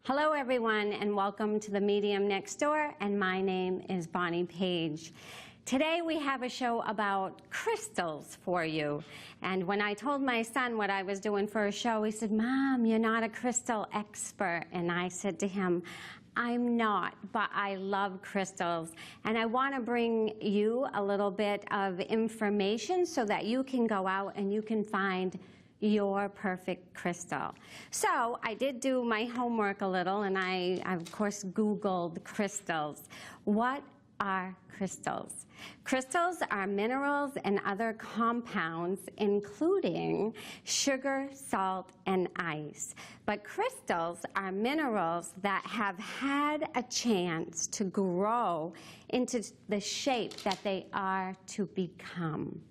Hello everyone and welcome to the Medium Next Door, and my name is Bonnie Page. Today we have a show about crystals for you, and when I told my son what I was doing for a show, he said, "Mom, you're not a crystal expert," and I said to him, "I'm not, but I love crystals, and I want to bring you a little bit of information so that you can go out and you can find your perfect crystal." So I did do my homework a little, and I of course Googled crystals. What are crystals? Crystals are minerals and other compounds, including sugar, salt, and ice. But crystals are minerals that have had a chance to grow into the shape that they are to become.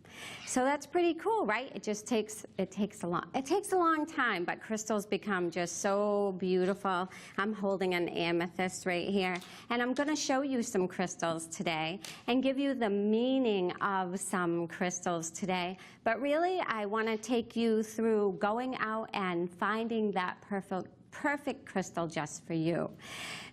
So that's pretty cool, right? It takes a long time, but crystals become just so beautiful. I'm holding an amethyst right here, and I'm going to show you some crystals today and give you the meaning of some crystals today. But really, I want to take you through going out and finding that perfect crystal just for you.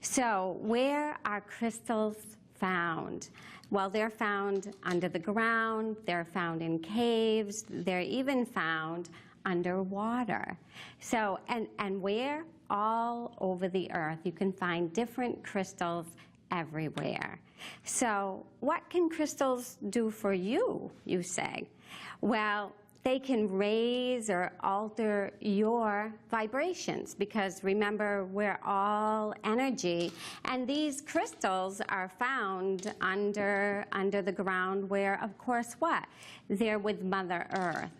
So where are crystals found? Well, they're found under the ground, they're found in caves, they're even found underwater. So, and where? All over the earth. You can find different crystals everywhere. So, what can crystals do for you, you say? Well, they can raise or alter your vibrations, because remember, we're all energy, and these crystals are found under the ground where, of course, what? They're with Mother Earth.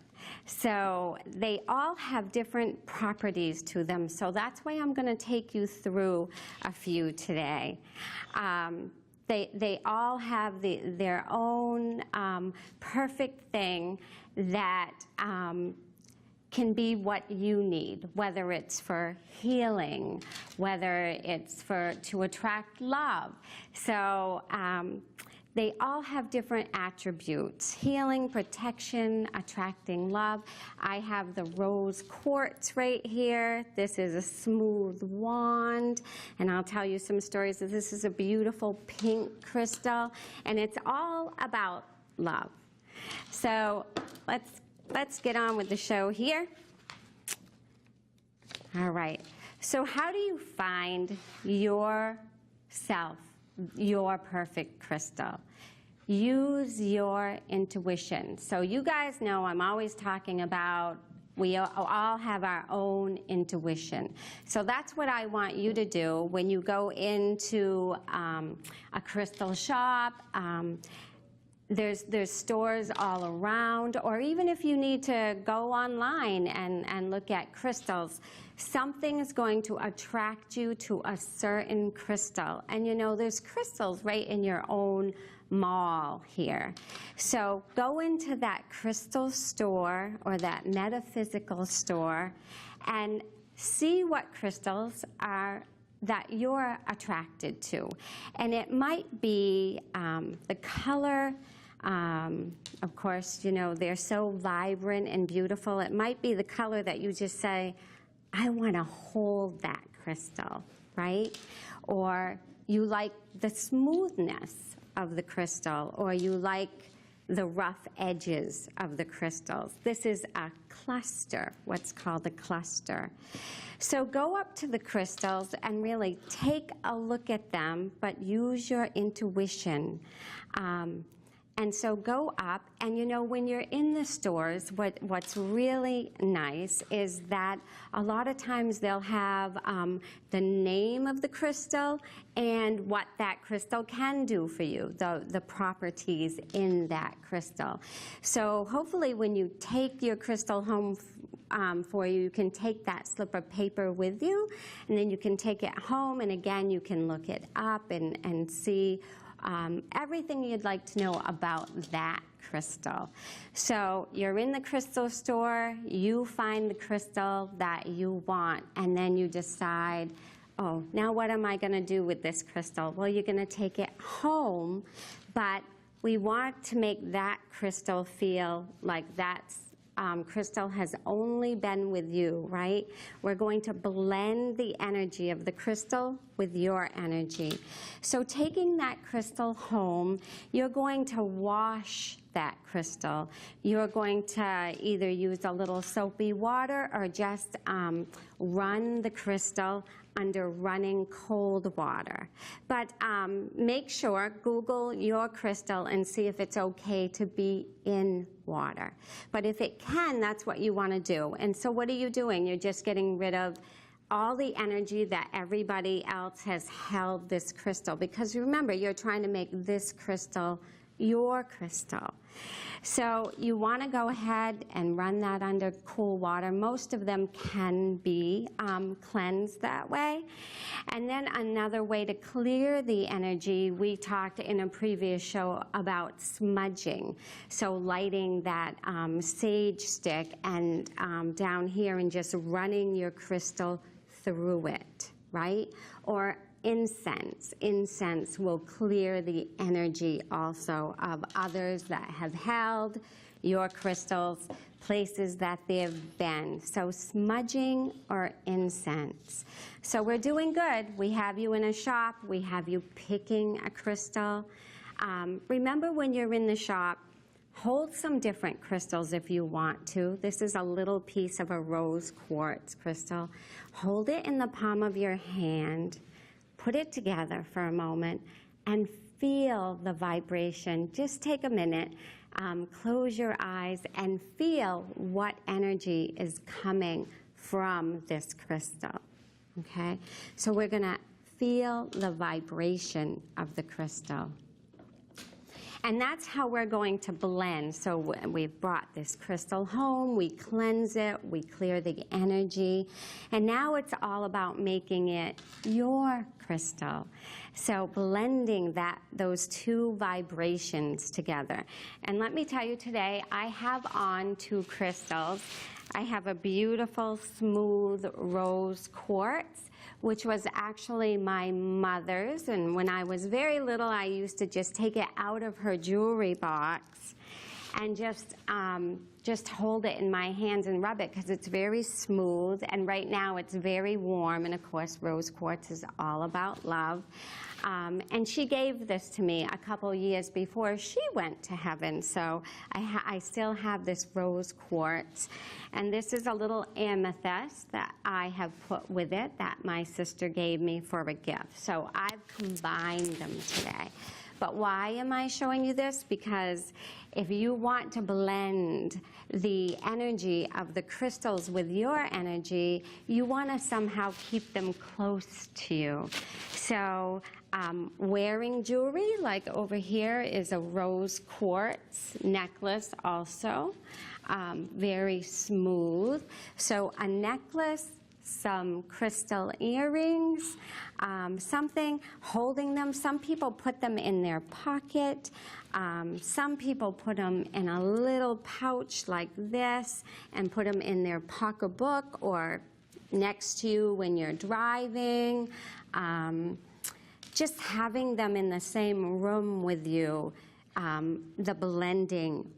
So they all have different properties to them, so that's why I'm going to take you through a few today. They all have their own perfect thing that can be what you need, whether it's for healing, whether it's to attract love. So they all have different attributes: healing, protection, attracting love. I have the rose quartz right here. This is a smooth wand, and I'll tell you some stories. This is a beautiful pink crystal, and it's all about love. So let's get on with the show here. All right. So how do you find yourself, your perfect crystal? Use your intuition. So you guys know I'm always talking about we all have our own intuition. So that's what I want you to do when you go into a crystal shop. There's stores all around, or even if you need to go online and look at crystals, something is going to attract you to a certain crystal. And you know, there's crystals right in your own mall here. So go into that crystal store or that metaphysical store and see what crystals are that you're attracted to. And it might be the color. Of course, you know, they're so vibrant and beautiful. It might be the color that you just say, I want to hold that crystal, right? Or you like the smoothness of the crystal, or you like the rough edges of the crystals. This is a cluster, what's called a cluster. So go up to the crystals and really take a look at them, but use your intuition. And so go up, and you know, when you're in the stores, what's really nice is that a lot of times they'll have the name of the crystal and what that crystal can do for you, the properties in that crystal. So hopefully when you take your crystal home for you, you can take that slip of paper with you, and then you can take it home, and again, you can look it up and see everything you'd like to know about that crystal. So you're in the crystal store, you find the crystal that you want, and then you decide, oh, now what am I going to do with this crystal? Well, you're going to take it home, but we want to make that crystal feel like that's crystal has only been with you, right? We're going to blend the energy of the crystal with your energy. So taking that crystal home, you're going to wash that crystal. You're going to either use a little soapy water or just run the crystal under running cold water. But make sure, Google your crystal and see if it's okay to be in water. But if it can, that's what you want to do. And so what are you doing? You're just getting rid of all the energy that everybody else has held this crystal. Because remember, you're trying to make this crystal your crystal. So you want to go ahead and run that under cool water. Most of them can be cleansed that way. And then another way to clear the energy, we talked in a previous show about smudging. So lighting that sage stick and down here and just running your crystal through it, right? Or incense. Incense will clear the energy also of others that have held your crystals, places that they've been. So smudging or incense. So we're doing good. We have you in a shop. We have you picking a crystal. Remember when you're in the shop, hold some different crystals if you want to. This is a little piece of a rose quartz crystal. Hold it in the palm of your hand. Put it together for a moment and feel the vibration. Just take a minute, close your eyes and feel what energy is coming from this crystal, okay? So we're gonna feel the vibration of the crystal. And that's how we're going to blend. So we've brought this crystal home, we cleanse it, we clear the energy, and now it's all about making it your crystal. So blending those two vibrations together. And let me tell you today, I have on two crystals. I have a beautiful smooth rose quartz, which was actually my mother's. And when I was very little, I used to just take it out of her jewelry box and just hold it in my hands and rub it because it's very smooth. And right now it's very warm. And of course, rose quartz is all about love. And she gave this to me a couple years before she went to heaven. So I still have this rose quartz. And this is a little amethyst that I have put with it that my sister gave me for a gift. So I've combined them today. But why am I showing you this? Because if you want to blend the energy of the crystals with your energy, you want to somehow keep them close to you. So wearing jewelry, like over here is a rose quartz necklace also, very smooth. So a necklace, some crystal earrings, something holding them. Some people put them in their pocket. Some people put them in a little pouch like this and put them in their pocketbook or next to you when you're driving. Just having them in the same room with you, the blending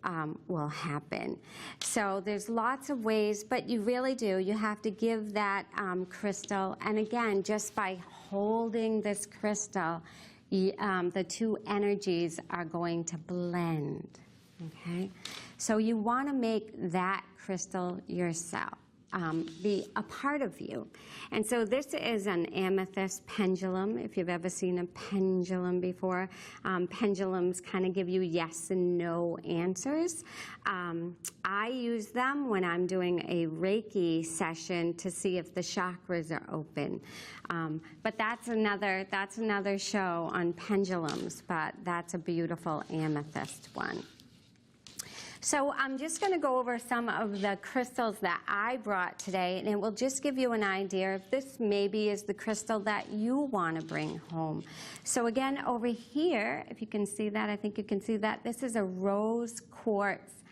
will happen. So there's lots of ways, but you really do. You have to give that crystal, and again, just by holding this crystal, the two energies are going to blend, okay? So you want to make that crystal yourself. Be a part of you. And so this is an amethyst pendulum, if you've ever seen a pendulum before. Pendulums kind of give you yes and no answers. I use them when I'm doing a Reiki session to see if the chakras are open. But that's another show on pendulums, but that's a beautiful amethyst one. So I'm just going to go over some of the crystals that I brought today, and it will just give you an idea if this maybe is the crystal that you want to bring home. So again, over here, if you can see that, I think you can see that, this is a rose quartz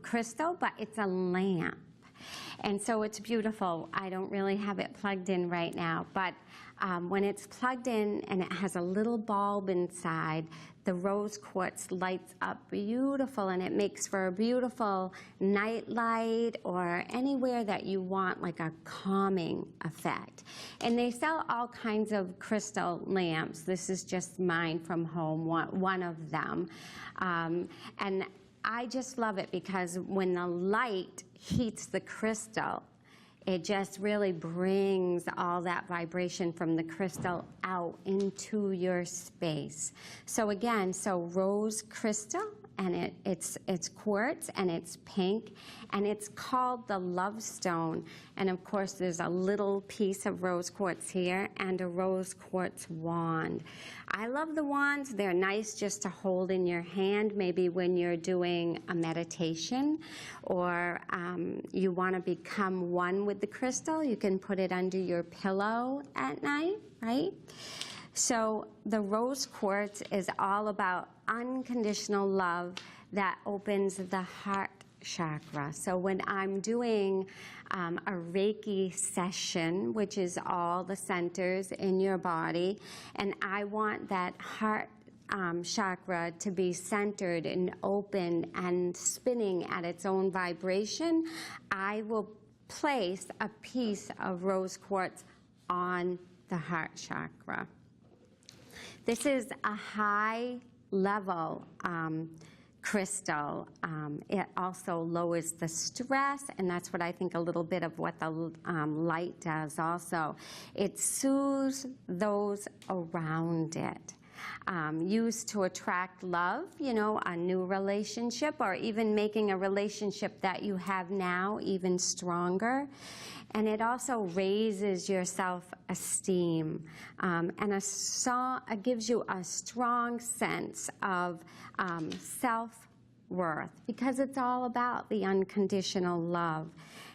crystal, but it's a lamp. And so it's beautiful. I don't really have it plugged in right now, but when it's plugged in and it has a little bulb inside, the rose quartz lights up beautiful, and it makes for a beautiful night light or anywhere that you want, like a calming effect. And they sell all kinds of crystal lamps. This is just mine from home, one of them. And I just love it because when the light heats the crystal, it just really brings all that vibration from the crystal out into your space. So again, rose crystal, and it's quartz, and it's pink, and it's called the Love Stone. And of course, there's a little piece of rose quartz here and a rose quartz wand. I love the wands. They're nice just to hold in your hand, maybe when you're doing a meditation, or you want to become one with the crystal. You can put it under your pillow at night, right? So the rose quartz is all about unconditional love that opens the heart chakra. So when I'm doing a Reiki session, which is all the centers in your body, and I want that heart chakra to be centered and open and spinning at its own vibration, I will place a piece of rose quartz on the heart chakra. This is a high level crystal. It also lowers the stress, and that's what I think a little bit of what the light does also. It soothes those around it. Used to attract love, a new relationship, or even making a relationship that you have now even stronger. And it also raises your self-esteem, and it gives you a strong sense of self-worth, because it's all about the unconditional love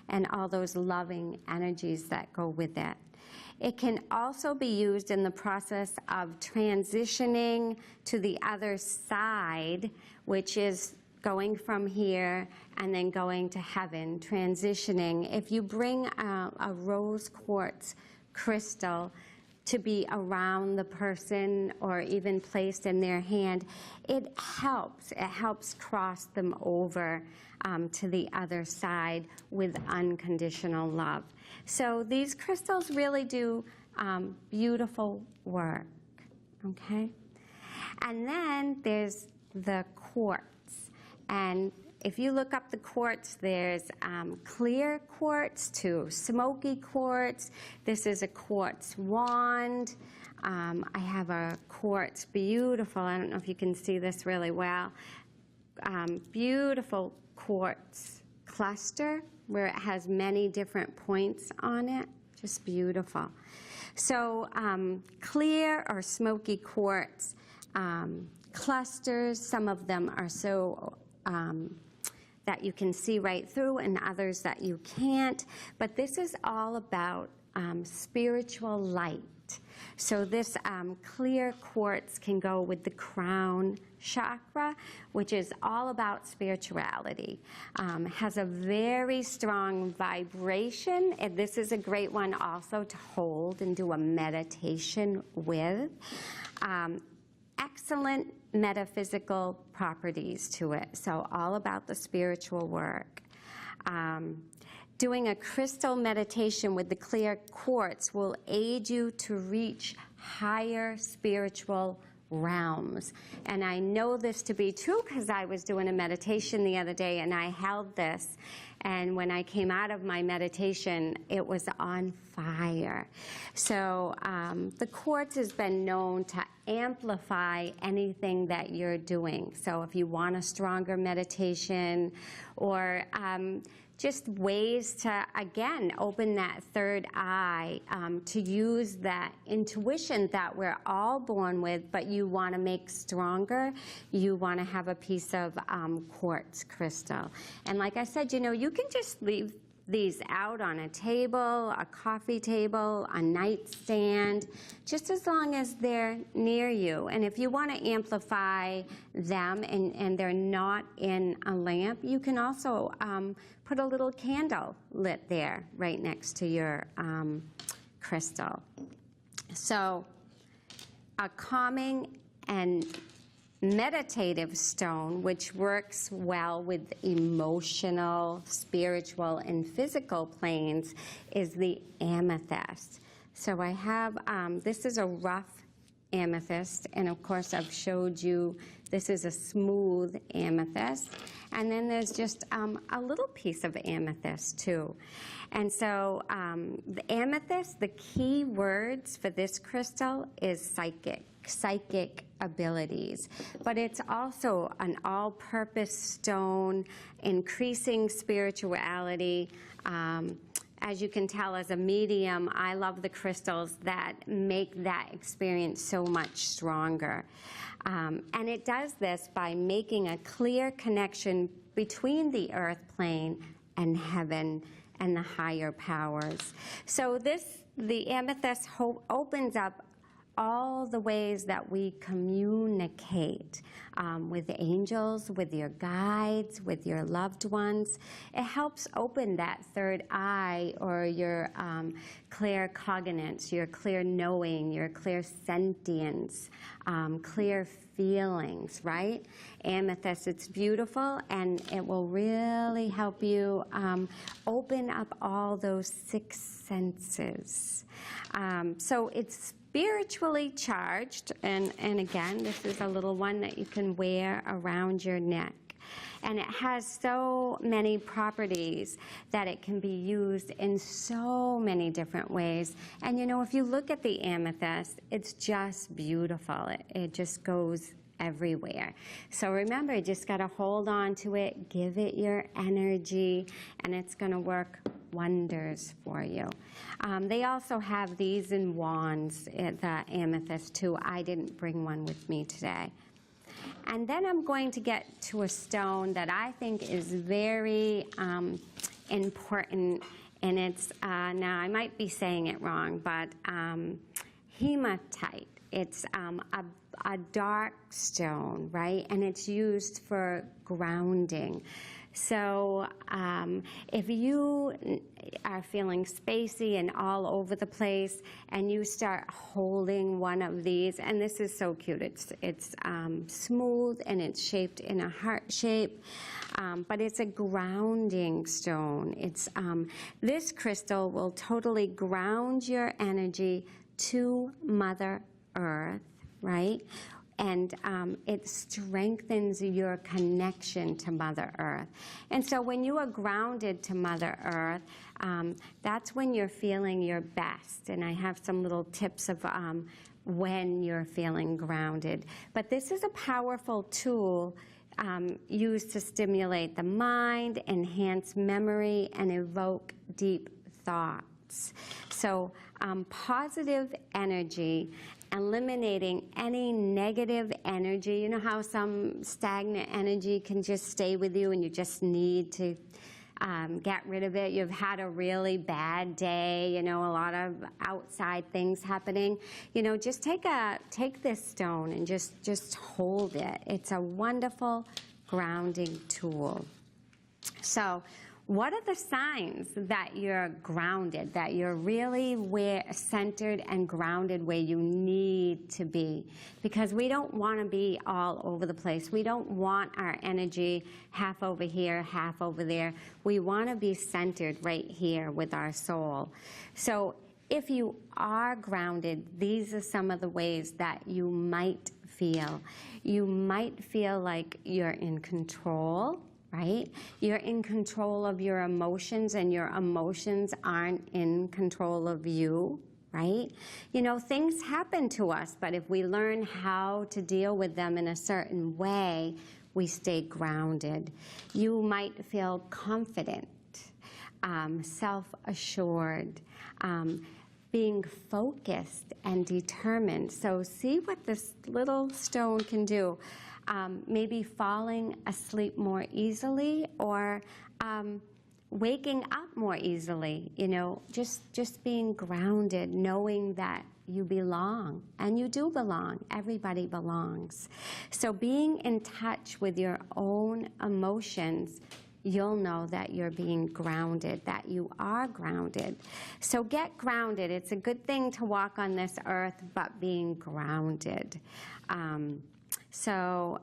and all those loving energies that go with it. It can also be used in the process of transitioning to the other side, which is going from here and then going to heaven, transitioning. If you bring a rose quartz crystal to be around the person or even placed in their hand, it helps cross them over to the other side with unconditional love. So these crystals really do beautiful work, okay? And then there's the quartz. And if you look up the quartz, there's clear quartz to smoky quartz. This is a quartz wand. I have a quartz beautiful, I don't know if you can see this really well, beautiful quartz cluster where it has many different points on it. Just beautiful. So clear or smoky quartz clusters, some of them are so that you can see right through, and others that you can't. But this is all about spiritual light. So this clear quartz can go with the crown chakra, which is all about spirituality. Has a very strong vibration, and this is a great one also to hold and do a meditation with. Excellent metaphysical properties to it, so all about the spiritual work. Doing a crystal meditation with the clear quartz will aid you to reach higher spiritual realms. And I know this to be true because I was doing a meditation the other day and I held this, and when I came out of my meditation, it was on fire. So the quartz has been known to amplify anything that you're doing. So if you want a stronger meditation, or just ways to, again, open that third eye, to use that intuition that we're all born with, but you want to make stronger, you want to have a piece of quartz crystal. And like I said, you can just leave these out on a table, a coffee table, a nightstand, just as long as they're near you. And if you want to amplify them and they're not in a lamp, you can also put a little candle lit there right next to your crystal. So a calming and meditative stone, which works well with emotional, spiritual, and physical planes, is the amethyst. So I have, this is a rough amethyst, and of course I've showed you this is a smooth amethyst, and then there's just a little piece of amethyst too. And so the amethyst, the key words for this crystal is psychic abilities, but it's also an all-purpose stone, increasing spirituality. As you can tell, as a medium, I love the crystals that make that experience so much stronger. And it does this by making a clear connection between the earth plane and heaven and the higher powers. So the amethyst opens up all the ways that we communicate with angels, with your guides, with your loved ones. It helps open that third eye, or your claircognizance, your clear knowing, your clear sentience, clear feelings, right? Amethyst, it's beautiful, and it will really help you open up all those six senses. So it's spiritually charged, and again, this is a little one that you can wear around your neck. And it has so many properties that it can be used in so many different ways. And you know, if you look at the amethyst, it's just beautiful. It just goes everywhere. So remember, you just got to hold on to it, give it your energy, and it's going to work wonders for you. They also have these in wands, the amethyst too. I didn't bring one with me today. And then I'm going to get to a stone that I think is very important, and it's, now I might be saying it wrong, but hematite. It's a dark stone, right? And it's used for grounding. So if you are feeling spacey and all over the place, and you start holding one of these, and this is so cute. It's smooth, and it's shaped in a heart shape, but it's a grounding stone. It's this crystal will totally ground your energy to Mother Earth, right? And it strengthens your connection to Mother Earth. And so when you are grounded to Mother Earth, that's when you're feeling your best. And I have some little tips of when you're feeling grounded. But this is a powerful tool used to stimulate the mind, enhance memory, and evoke deep thoughts. So positive energy, eliminating any negative energy. You know how some stagnant energy can just stay with you and you just need to get rid of it. You've had a really bad day, you know, a lot of outside things happening. You know, just take this stone and just hold it. It's a wonderful grounding tool. So what are the signs that you're grounded, that you're really centered and grounded where you need to be? Because we don't want to be all over the place. We don't want our energy half over here, half over there. We want to be centered right here with our soul. So if you are grounded, these are some of the ways that you might feel. You might feel like you're in control, right? You're in control of your emotions, and your emotions aren't in control of you, right? You know, things happen to us, but if we learn how to deal with them in a certain way, we stay grounded. You might feel confident, self-assured, being focused and determined. So see what this little stone can do. Maybe falling asleep more easily, or waking up more easily, you know, just being grounded, knowing that you belong, and you do belong. Everybody belongs. So being in touch with your own emotions, you'll know that you're being grounded, that you are grounded. So get grounded. It's a good thing to walk on this earth, but being grounded. So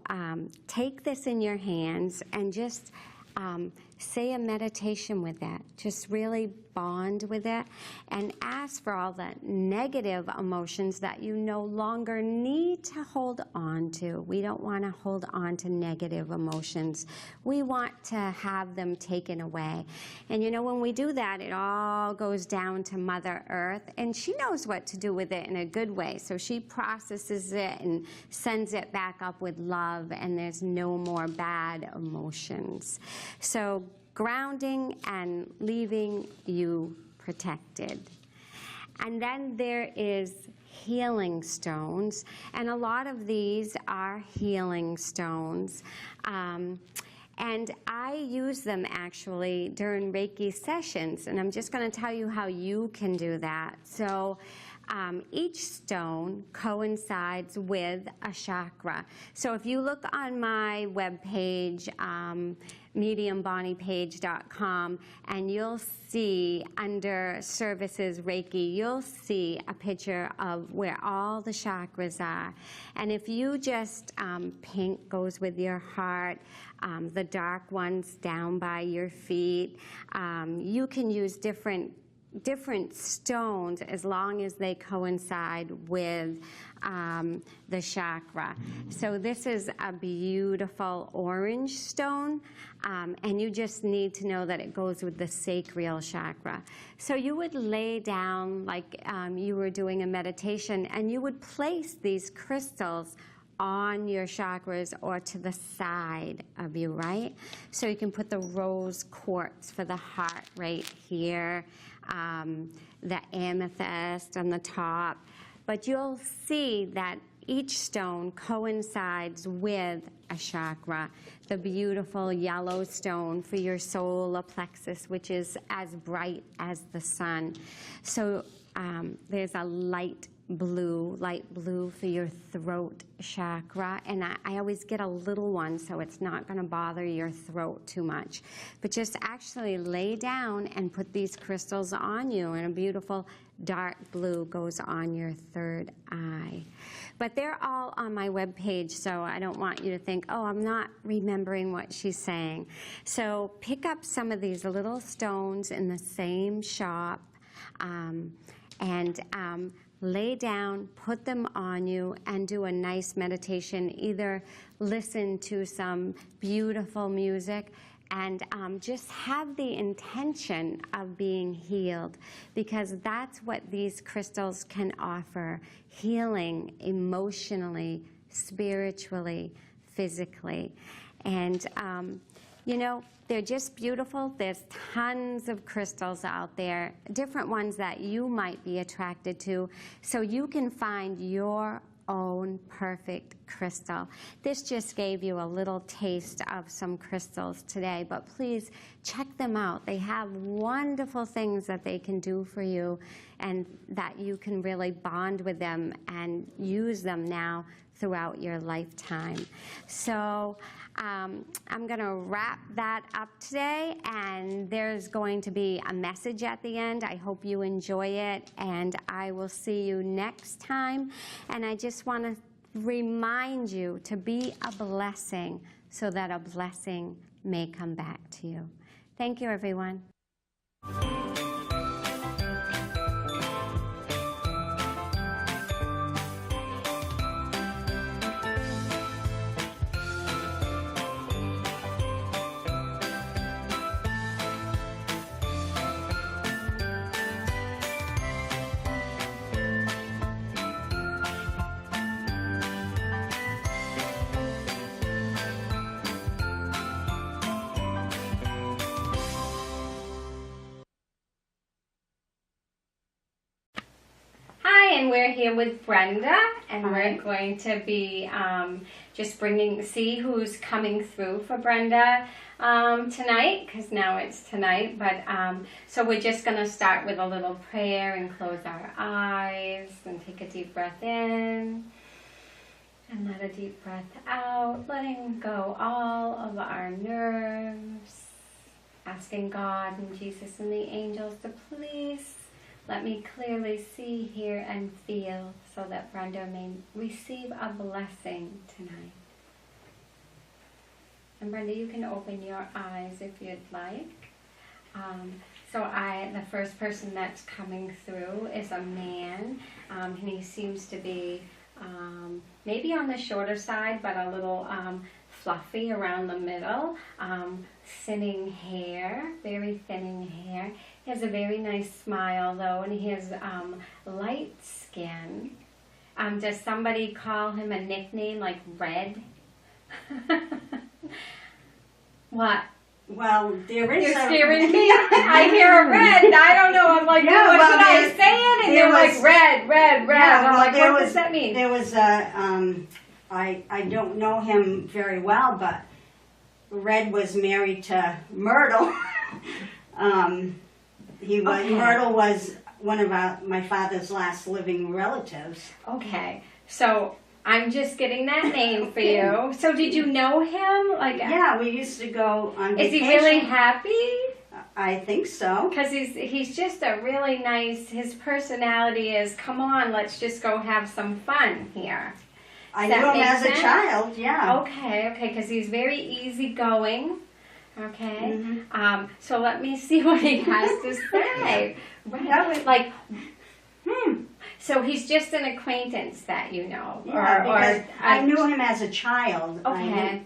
take this in your hands and just say a meditation with it. Just really bond with it and ask for all the negative emotions that you no longer need to hold on to. We don't want to hold on to negative emotions. We want to have them taken away. And you know, when we do that, it all goes down to Mother Earth, and she knows what to do with it in a good way. So she processes it and sends it back up with love, and there's no more bad emotions. So grounding and leaving you protected. And then there is healing stones, and a lot of these are healing stones. And I use them actually during Reiki sessions, and I'm just going to tell you how you can do that. So each stone coincides with a chakra. So if you look on my webpage, mediumbonniepage.com, and you'll see under Services Reiki, you'll see a picture of where all the chakras are. And if you just, pink goes with your heart, the dark ones down by your feet, you can use different stones as long as they coincide with the chakra. So this is a beautiful orange stone, and you just need to know that it goes with the sacral chakra. So you would lay down like you were doing a meditation, and you would place these crystals on your chakras or to the side of you, right? So you can put the rose quartz for the heart right here, the amethyst on the top. But you'll see that each stone coincides with a chakra. The beautiful yellow stone for your solar plexus, which is as bright as the sun. So there's a light blue for your throat chakra, and I always get a little one so it's not going to bother your throat too much. But just actually lay down and put these crystals on you, and a beautiful dark blue goes on your third eye. But they're all on my webpage, so I don't want you to think, oh, I'm not remembering what she's saying. So pick up some of these little stones in the same shop, and lay down, put them on you, and do a nice meditation. Either listen to some beautiful music and just have the intention of being healed, because that's what these crystals can offer: healing emotionally, spiritually, physically. And you know, they're just beautiful. There's tons of crystals out there, different ones that you might be attracted to, so you can find your own perfect crystal. This just gave you a little taste of some crystals today, but please check them out. They have wonderful things that they can do for you, and that you can really bond with them and use them now throughout your lifetime. So I'm going to wrap that up today, and there's going to be a message at the end. I hope you enjoy it, and I will see you next time. And I just want to remind you to be a blessing so that a blessing may come back to you. Thank you, everyone. And we're here with Brenda, and we're going to be just see who's coming through for Brenda tonight, because now it's tonight. But so we're just going to start with a little prayer and close our eyes and take a deep breath in and let a deep breath out, letting go all of our nerves, asking God and Jesus and the angels to please Let me clearly see, hear, and feel so that Brenda may receive a blessing tonight. And Brenda, you can open your eyes if you'd like. So the first person that's coming through is a man, and he seems to be maybe on the shorter side, but a little fluffy around the middle, thinning hair, very thinning hair. He has a very nice smile though, and he has light skin. Does somebody call him a nickname like Red? What? Well, there is You're scaring me. I hear a red. I don't know. I'm like, yeah, what well, did I say? And they're like, red, red, red. Yeah, I'm well, like, what does that mean? There was I don't know him very well, but Red was married to Myrtle. Myrtle was one of my father's last living relatives. Okay, so I'm just getting that name for you. So did you know him? Like, yeah, we used to go on vacation. Is he really happy? I think so. Because he's just a really nice, his personality is, come on, let's just go have some fun here. I knew him as a child, yeah. Okay, because he's very easygoing. Okay, so let me see what he has to say. Right. So he's just an acquaintance that you know, yeah, I knew him as a child. Okay,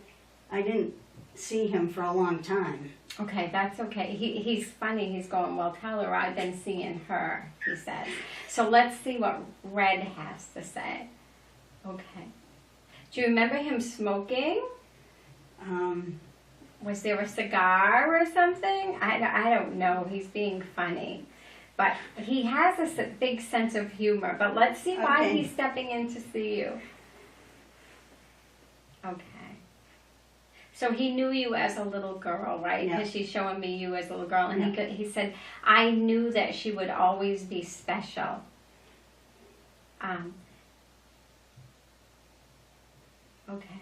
I didn't see him for a long time. Okay, that's okay. He's funny. He's going, well, tell her I've been seeing her, he says. So let's see what Red has to say. Okay. Do you remember him smoking? Was there a cigar or something? I don't know. He's being funny. But he has a big sense of humor. But let's see why he's stepping in to see you. Okay. So he knew you as a little girl, right? Because she's showing me you as a little girl. And he said, I knew that she would always be special. Okay.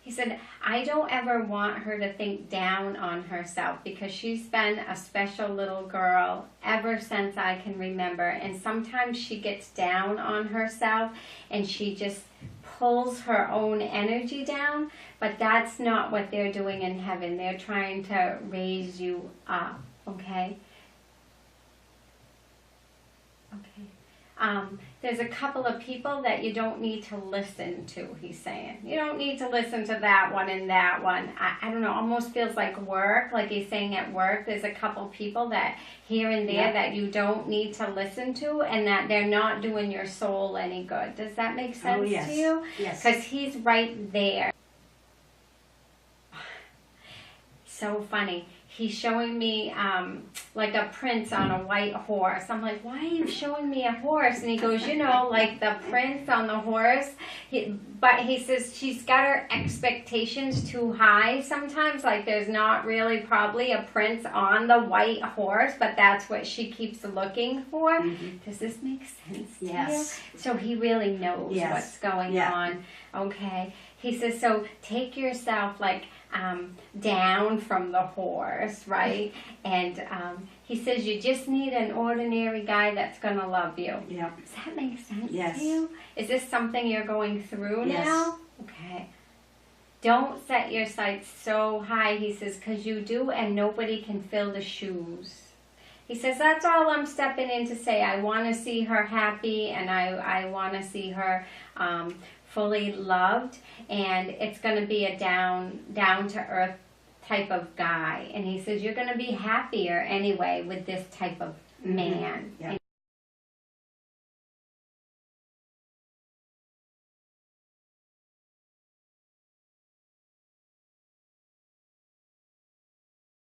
He said, I don't ever want her to think down on herself because she's been a special little girl ever since I can remember. And sometimes she gets down on herself and she just pulls her own energy down. But that's not what they're doing in heaven. They're trying to raise you up, okay? Okay. There's a couple of people that you don't need to listen to, he's saying. You don't need to listen to that one and that one. I don't know, almost feels like work, like he's saying at work. There's a couple people that here and there that you don't need to listen to and that they're not doing your soul any good. Does that make sense to you? Yes. Because he's right there. So funny. He's showing me like a prince on a white horse. I'm like, why are you showing me a horse? And he goes, you know, like the prince on the horse. But he says she's got her expectations too high sometimes. Like there's not really probably a prince on the white horse, but that's what she keeps looking for. Does this make sense to you? So he really knows what's going on. Okay. He says, so take yourself like down from the horse, right? And he says you just need an ordinary guy that's going to love you. Yeah. Does that make sense to you? Is this something you're going through now? Okay. Don't set your sights so high, he says, because you do and nobody can fill the shoes. He says, that's all I'm stepping in to say. I want to see her happy and I want to see her fully loved. And it's going to be a down-to-earth type of guy. And he says, you're going to be happier anyway with this type of man.